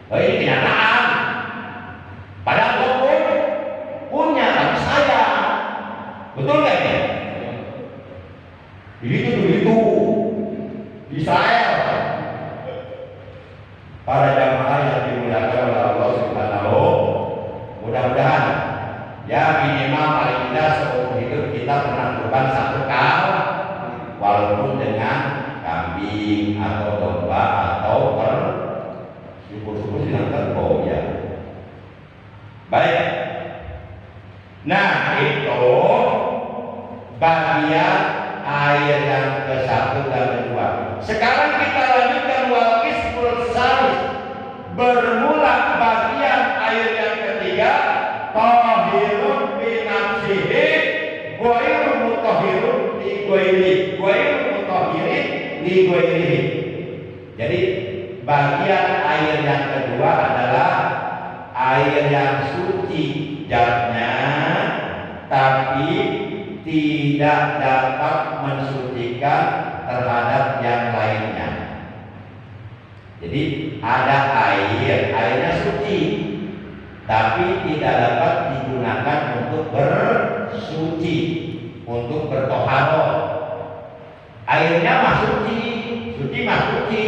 Oh, ini kenyataan. Padahal Allah punya tapi sayang, betul nggak ya? Itu begitu Israel. Para jamaah yang dimuliakan oleh Allah Subhanahu, mudah-mudahan ya minimal paling tidak seumur hidup kita pernah kurban 1 kali, walaupun dengan kambing atau domba atau syukur-syukur dengan kerbau ya. Baik. Nah, itu bagian air yang ke-1 dan ke-2. Sekarang kita lanjutkan wal-qismul salis. Bermula bagian air yang ketiga, tahirun bi nafsihi ghairu mutahhirun li ghairihi, ghairu mutahhirin li ghairihi. Jadi bagian air yang kedua adalah air yang suci zatnya, tapi tidak dapat mensucikan terhadap yang lainnya. Jadi ada airnya suci, tapi tidak dapat digunakan untuk bersuci, untuk bertoharoh. Airnya mah suci mah suci,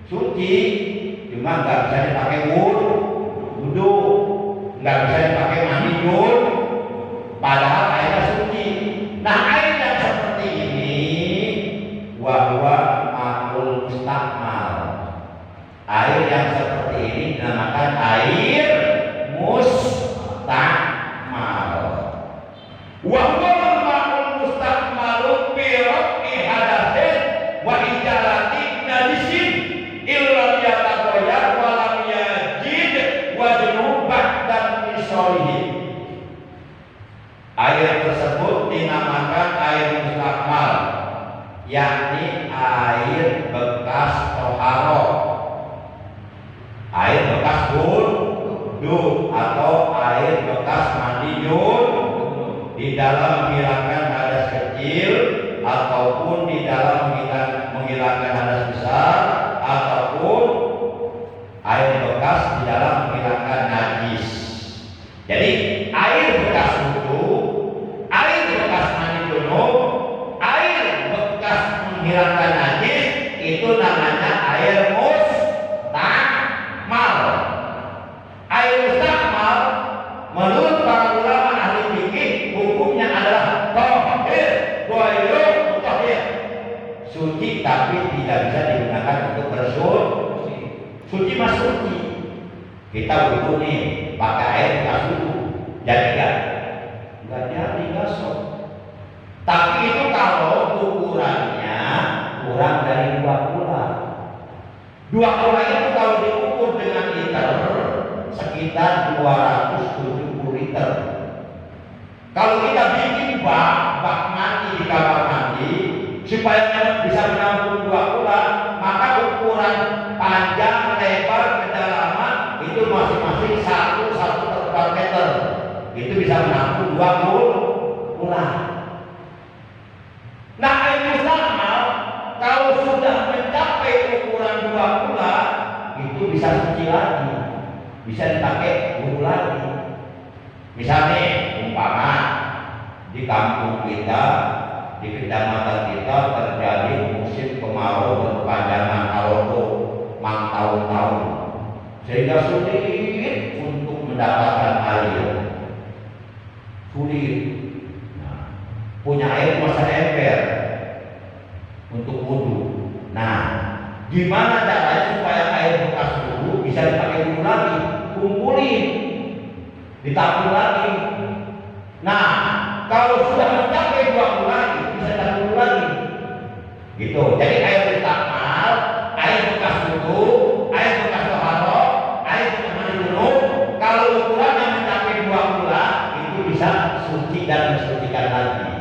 cuma nggak bisa dipakai wudhu, nggak bisa dipakai mandi junub, padahal airnya suci. Nah, air yang seperti ini wahwa ma'ul mustakmal. Air yang seperti ini dinamakan air mustakmal. Wahwa ma'ul mustakmalu bi rafi hadatsin wa ijalati najisin illa yataghayar wa lam yajid wajnu ba'da misalihi. Air tersebut dinamakan air mustakmal, yakni air bekas toharoh, air bekas wudhu atau air bekas mandi junub, di dalam menghilangkan hadas kecil ataupun di dalam menghilangkan hadas besar, ataupun air bekas di dalam menghilangkan najis. Jadi air bekas wudhu, air bekas mandi junub, air bekas menghilangkan najis, itu namanya air mustakmal. Air mustakmal menurut para ulama ahli fikih hukumnya adalah tahir ghairu mutahhir, suci tapi tidak bisa digunakan untuk bersuci. Suci mas suci. Kita wudhu nih pakai air bekas wudhu, jadi nggak jadi gosok. Tapi itu kalau ukurannya kurang dari 2 kula. 2 kula itu kalau diukur dengan liter sekitar 270 liter. Kalau kita bikin bak mandi di kamar mandi supaya bisa menampung 2 kula, maka ukuran panjang, lebar, kedalaman itu masing-masing 1/4 meter. Itu bisa menampung 2 kula. Nah, air mustakmal kalau sudah mencapai ukuran 2 kula itu bisa suci lagi, bisa dipakai wudhu lagi. Misalnya umpama di kampung kita, di kecamatan kita terjadi musim kemarau berkepanjangan kalau tahun-tahun, sehingga sulit untuk mendapatkan air, sulit. Punya air masa ember untuk wudhu. Nah, gimana caranya supaya air bekas wudhu bisa dipakai wudhu lagi? Kumpulin, ditampung lagi. Nah, kalau sudah mencapai 2 bulan bisa ditampung lagi. Gitu. Jadi air mustakmal, air bekas wudhu, air bekas toharoh, air bekas mandi junub, kalau ukurannya mencapai 2 bulan itu bisa suci dan mensucikan lagi.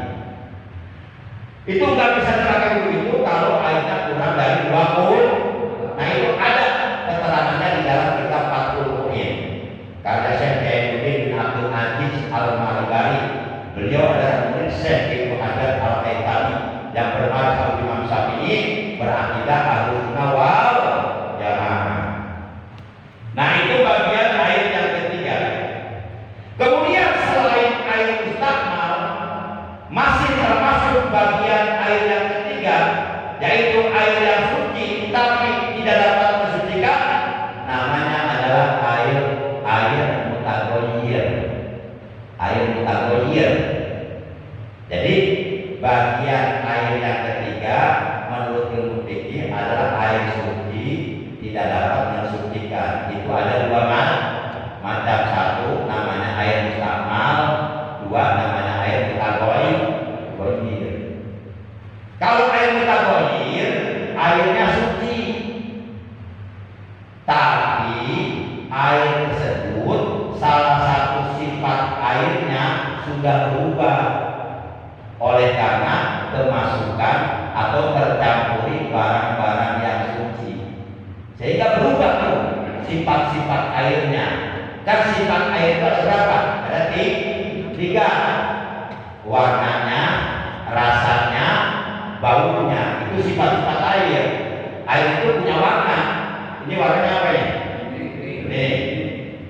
Itu nggak bisa dipakai begitu kalau airnya kurang dari 20. Nah, itu ada keterangannya di dalam kitab Fathul Mu'in karya Syekh Jainuddin bin Abdul Aziz Al-Malibari. Beliau adalah murid Syekh Ibnu Hajar Al-Haytami yang bermadzhab Kalau air mutagoyir, airnya suci, tapi air tersebut salah satu sifat airnya sudah berubah oleh karena kemasukan atau tercampuri barang-barang yang suci, sehingga berubah tuh sifat-sifat airnya. Kan sifat air itu ada berapa? Ada tiga: warnanya, rasanya, baunya. Itu sifat-sifat air. Air itu punya warna. Ini warnanya apa ya? Ini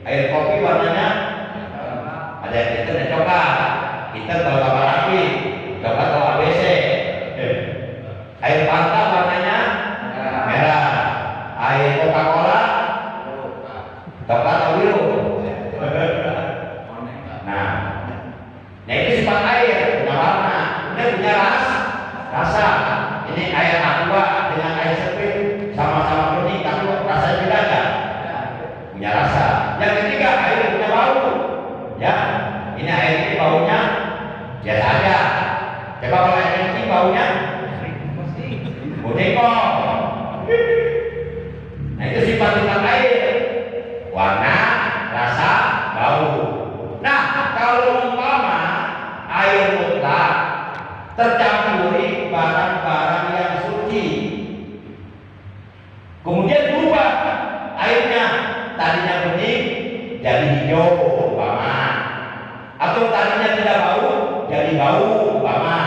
air kopi warnanya ada yang hitam dan coklat. Hitam kalau kapal api, coklat kalau ABC. Air Fanta warnanya merah. Air Coca-Cola coklat atau biru. Nah itu sifat air, punya warna, ini punya rasa. Ini air aqua dengan air spring sama-sama bening, tapi rasanya beda nggak? Punya rasa. Yang ketiga, air punya bau. Ya, ini air ini baunya biasa aja. Coba kalau air kencing baunya bodengkong. Nah itu sifat-sifat air: warna, rasa, bau. Nah kalau umpama air mutlak tercampuri barang-barang yang suci, kemudian berubah airnya, tadinya bening jadi hijau umpama, atau tadinya tidak bau jadi bau umpama,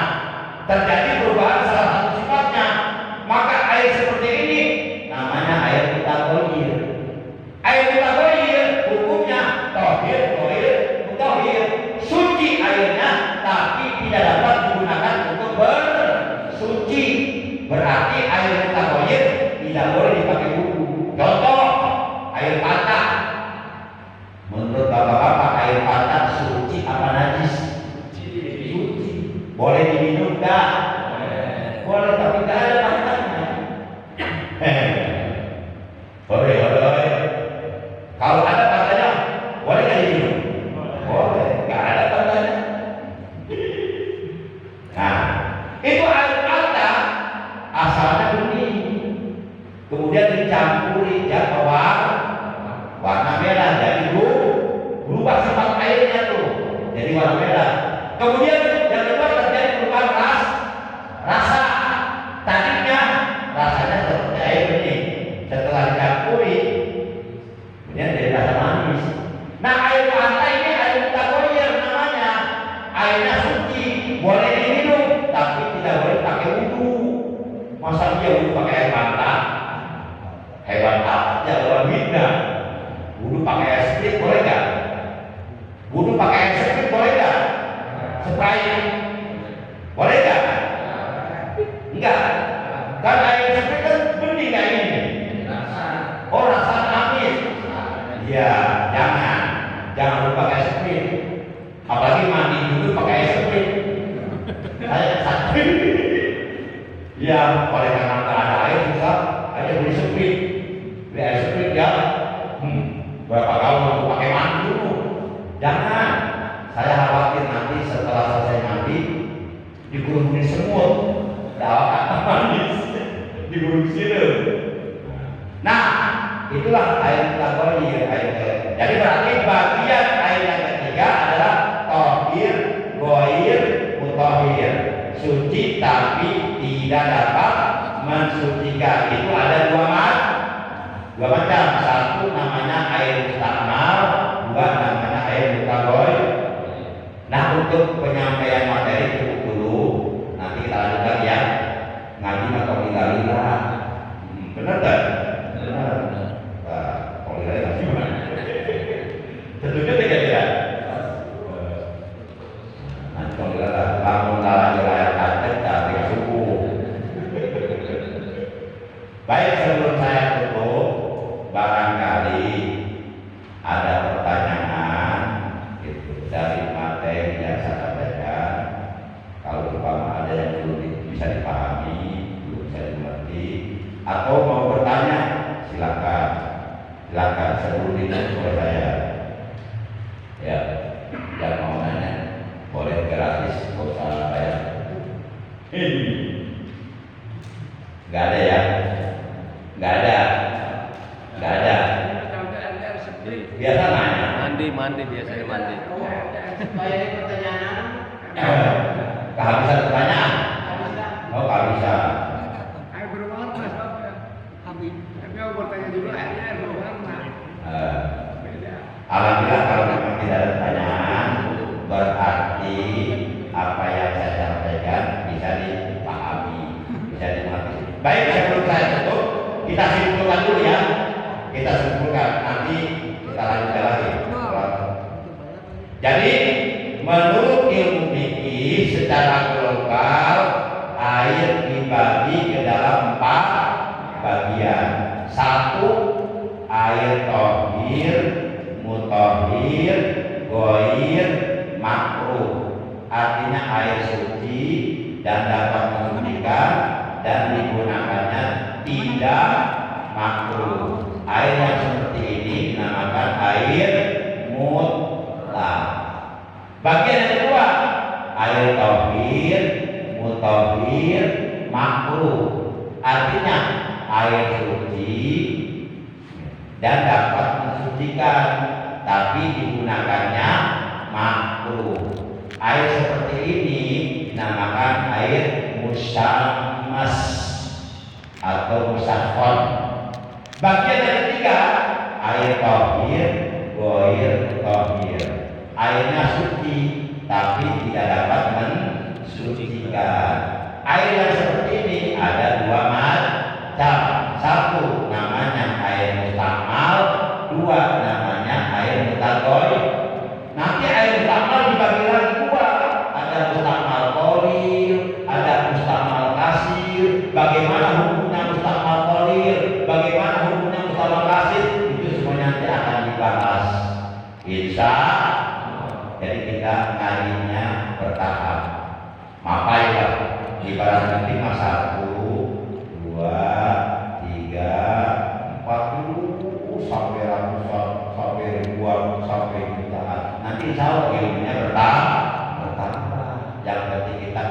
terjadi perubahan salah satu sifatnya, maka air seperti ini namanya air mutagoyir. Air mutagoyir hukumnya tohir, mutahhir, suci airnya, tapi tidak dapat digunakan untuk bersuci. Berarti air mutagoyir tidak boleh dipakai wudu. Contoh, air patah. Menurut bapak-bapak, air patah suci apa najis? Suci. Boleh diminum enggak? Boleh, tapi enggak ada patahnya. Boleh. Kalau ada patahnya, boleh nggak diminum? Boleh. Nggak ada patahnya. Nah, itu air patah asalnya bening, kemudian dicampuri zat warna merah, jadi berubah sifat airnya tuh, jadi warna merah. Kemudian yang kedua terjadi perubahan rasa. Tadinya rasanya seperti air bening, setelah dicampuri kemudian jadi rasa manis. Nah air pantai ini air mutagoyir namanya, airnya suci, boleh diminum, tapi tidak boleh pakai wudu. Masa dia wudu pakai air pantai? Hebat aja orang bina. Wudu pakai air sprit boleh nggak? Wudu pakai air sprit boleh nggak? Sprite boleh nggak? Enggak. Kan air sprit kan bening kayak ini. Oh rasa amis. Ya jangan lupa pakai air sprit. Apalagi mandi dulu pakai air sprit. Saya sakit. Ya oleh karena nggak ada air susah, aja beli sprit. Beli air sprit ya. Berapa kali pakai mandi dulu? Jangan. Saya khawatir nanti setelah selesai mandi digerumunin semut, dapat manis, digurung sirup. Nah, itulah air mutagoyir. Jadi berarti bagian air yang ketiga adalah tohir, goyir, mutahhir. Suci tapi tidak dapat mensucikan. Itu ada dua macam. Satu namanya air mustakmal, dua namanya air mutagoyir. Nah untuk penyampaian materi cukup dulu, nanti kita lanjutkan ya. Ngaji atau lila. Benar tak? Benar. Kalau lila ngaji gimana? Tentunya tidak. Nanti kalau lila bangun dalam wilayah kaget dari suku. Baik, sebelum saya tutup, barangkali ada pertanyaan dari materi yang saya sampaikan. Kalau umpama ada yang belum bisa dipahami, belum bisa dimengerti, atau mau bertanya, silakan sebelum itu oleh saya. Ya, yang mau nanya boleh gratis, nggak usah bayar. Nggak ada ya? Nggak ada. Nggak ada. Biasa nanya. Mandi biasanya mandi. Kehabisan pertanyaan. Oh, kehabisan. Air berwarna sebabnya. Habis. Tapi aku bertanya dulu airnya air berwarna. Beda. Alhamdulillah kalau memang tidak ada pertanyaan, berarti apa yang saya sampaikan bisa dipahami, bisa dimengerti. Baik, sebelum saya tutup, kita simpulkan dulu ya. Kita simpulkan, nanti kita lanjutkan lagi. Jadi, menurut ilmu fikih secara global, air dibagi ke dalam 4 bagian. 1, air tohir, mutahhir, ghair, makruh. Artinya air suci dan dapat mensucikan dan digunakannya tidak makruh. Air yang seperti ini dinamakan air mutlak. Bagian yang kedua, air tohir, mutahhir, makruh. Artinya air suci dan dapat mensucikan, tapi digunakannya makruh. Air seperti ini dinamakan air musyammas atau musaffon. Bagian yang ketiga, air tohir, ghair, tohir. Airnya suci tapi tidak dapat mensucikan. Air yang seperti ini ada 2 macam. 1 namanya air mustamal, 2 namanya air mutaghayyir. Nanti air mustamal dibagi lagi 2. Ada mustamal qolir, ada mustamal kasir. Bagaimana hukumnya mustamal qolir? Bagaimana hukumnya mustamal kasir? Itu semuanya nanti akan dibahas. Insya jadi kita ngajinya bertahap. Mapailah ibarat nanti 1, 2, 3, 40 sampai ratusan, sampai ribuan, sampai jutaan. Nanti insya Allah ilmunya bertambah. Yang penting kita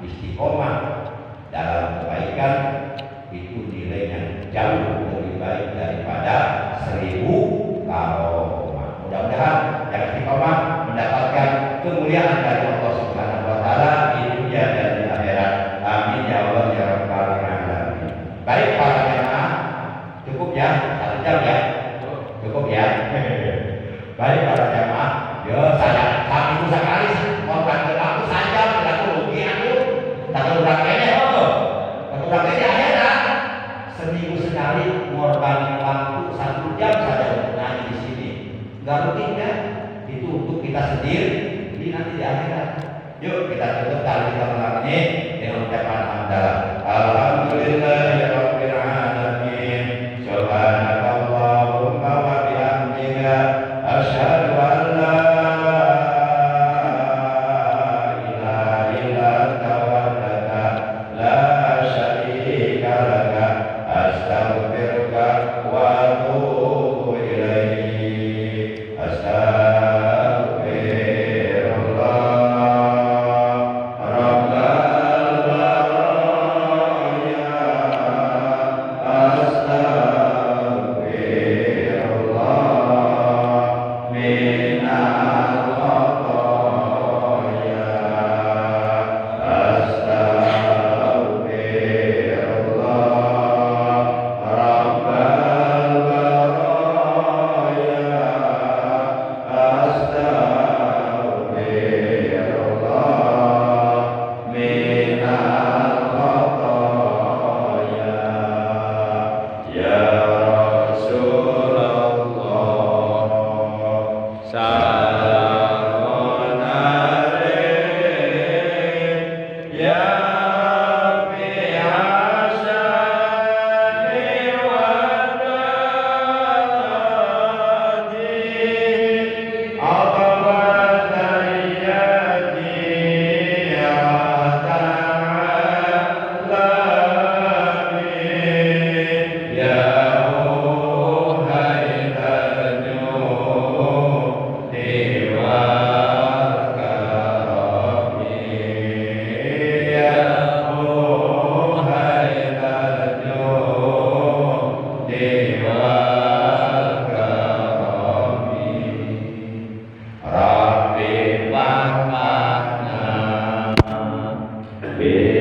istiqomah dalam kebaikan, itu nilainya jauh lebih baik daripada 1000 karomah. Mudah-mudahan yang istiqomah mendapatkan kemuliaan dari Allah Subhanahu wa taala di dunia dan di akhirat. Amin ya Allah ya rabbal alamin. Baik para jemaah, cukup ya, 1 jam ya. Cukup ya. Baik para jemaah, saya itu sekali korban ke aku saja tidak rugi aku. Tak urangnya di akhirat. Seminggu sekali ngorbanin waktu 1 jam saja untuk ngaji di sini. Enggak rugi kan? Itu untuk kita sendiri. Jadi nanti di akhirat. Yuk kita tutup tali kita malam ini dengan ucapan hamdalah. Alhamdulillahirabbil alamin. Subhanakallahumma wa bihamdika asyhadu an la ilaha illa anta wahdaka la syarika laka astaghfiruka wa atubu ilaik. Yeah. Amin.